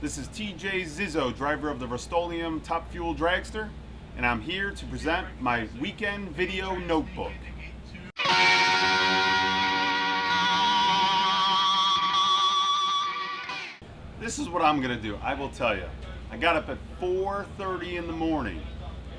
This is TJ Zizzo, driver of the Rust-Oleum Top Fuel Dragster, and I'm here to present my weekend video notebook. This is what I'm gonna do. I will tell you, I got up at 4:30 in the morning,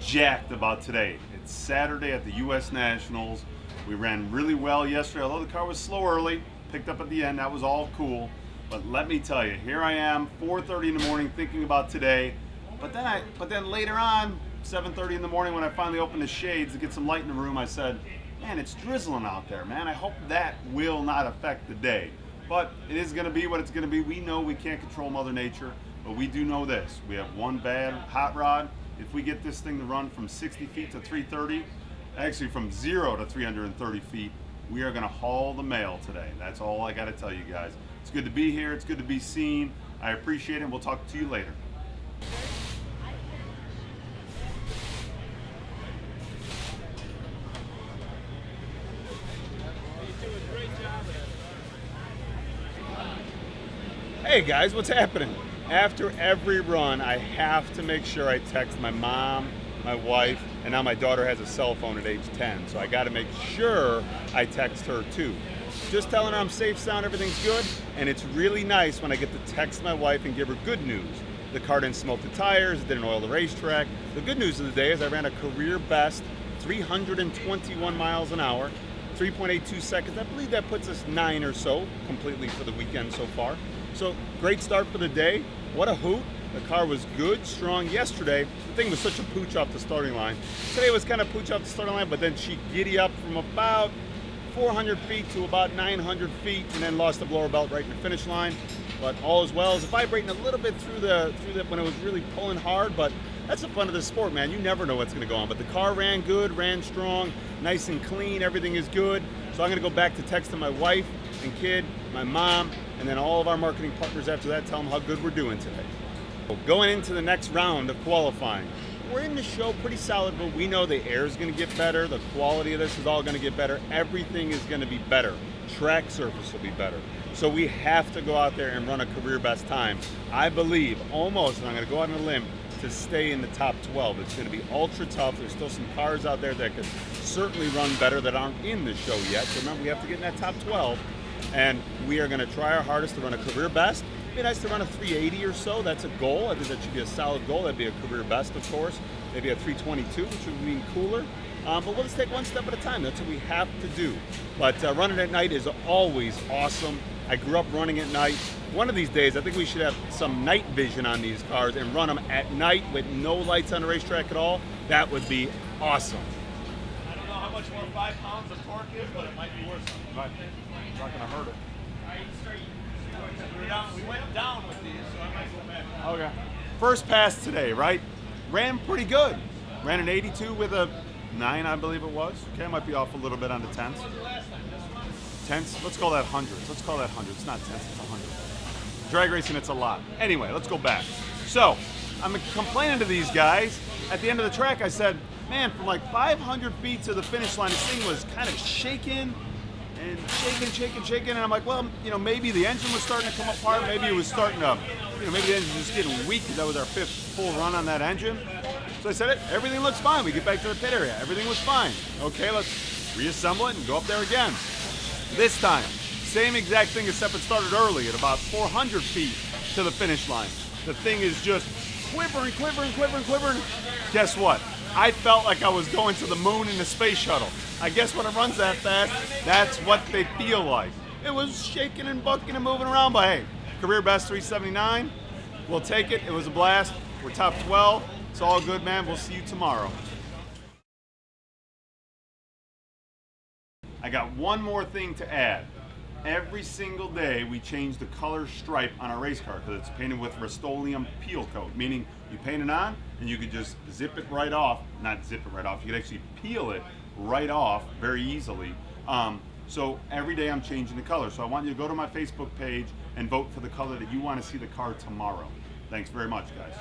jacked about today. It's Saturday at the US Nationals. We ran really well yesterday, although the car was slow early, picked up at the end, that was all cool. But let me tell you, here I am, 4:30 in the morning, thinking about today. But then later on, 7:30 in the morning, when I finally opened the shades to get some light in the room, I said, man, it's drizzling out there, man. I hope that will not affect the day. But it is gonna be what it's gonna be. We know we can't control Mother Nature, but we do know this. We have one bad hot rod. If we get this thing to run from 60 feet to 330, actually from 0 to 330 feet, we are gonna haul the mail today. That's all I gotta tell you guys. It's good to be here, it's good to be seen. I appreciate it, and we'll talk to you later. Hey guys, what's happening? After every run, I have to make sure I text my mom, my wife, and now my daughter has a cell phone at age 10, so I gotta make sure I text her too. Just telling her I'm safe, sound, everything's good, and it's really nice when I get to text my wife and give her good news. The car didn't smoke the tires, it didn't oil the racetrack. The good news of the day is I ran a career best 321 miles an hour, 3.82 seconds. I believe that puts us 9 or so completely for the weekend so far. So great start for the day. What a hoot. The car was good, strong yesterday. The thing was such a pooch off the starting line. Today was kind of pooch off the starting line, but then she giddy up from about 400 feet to about 900 feet and then lost the blower belt right in the finish line. But all is well. It was vibrating a little bit through the when it was really pulling hard, but that's the fun of this sport, man. You never know what's gonna go on. But the car ran good, ran strong, nice and clean, everything is good. So I'm gonna go back to texting my wife and kid, my mom, and then all of our marketing partners after that, tell them how good we're doing today. Going into the next round of qualifying, we're in the show pretty solid, but we know the air is going to get better, the quality of this is all going to get better, everything is going to be better, track surface will be better. So we have to go out there and run a career best time. I believe almost, and I'm going to go out on a limb, to stay in the top 12. It's going to be ultra tough. There's still some cars out there that could certainly run better that aren't in the show yet. So remember, we have to get in that top 12, and we are going to try our hardest to run a career best. It'd be nice to run a 380 or so. That's a goal. I think that should be a solid goal. That'd be a career best, of course. Maybe a 322, which would be cooler. But we'll just take one step at a time. That's what we have to do. But running at night is always awesome. I grew up running at night. One of these days, I think we should have some night vision on these cars and run them at night with no lights on the racetrack at all. That would be awesome. I don't know how much more 5 pounds of torque is, but it might be worth something. Right. It's not gonna hurt it. We went down with these, so I might go back. Okay. First pass today, right? Ran pretty good. Ran an 82 with a 9, I believe it was. Okay, I might be off a little bit on the tenths. Tenths? Let's call that hundreds. Let's call that hundreds. It's not tenths, it's 100. Drag racing, it's a lot. Anyway, let's go back. So, I'm complaining to these guys. At the end of the track, I said, man, from like 500 feet to the finish line, this thing was kind of shaking. And shaking, and I'm like, well, you know, maybe the engine was starting to come apart, maybe it was starting to, you know, maybe the engine was just getting weak because that was our 5th full run on that engine. So I said, everything looks fine. We get back to the pit area, everything was fine. Okay, let's reassemble it and go up there again. This time, same exact thing except it started early at about 400 feet to the finish line. The thing is just quivering. Guess what? I felt like I was going to the moon in the space shuttle. I guess when it runs that fast, that's what they feel like. It was shaking and bucking and moving around, but hey, career best 379. We'll take it. It was a blast. We're top 12. It's all good, man. We'll see you tomorrow. I got one more thing to add. Every single day we change the color stripe on our race car because it's painted with Rust-Oleum peel coat, meaning you paint it on and you could just zip it right off. Not zip it right off, you could actually peel it right off very easily. So every day I'm changing the color. So I want you to go to my Facebook page and vote for the color that you want to see the car tomorrow. Thanks very much, guys.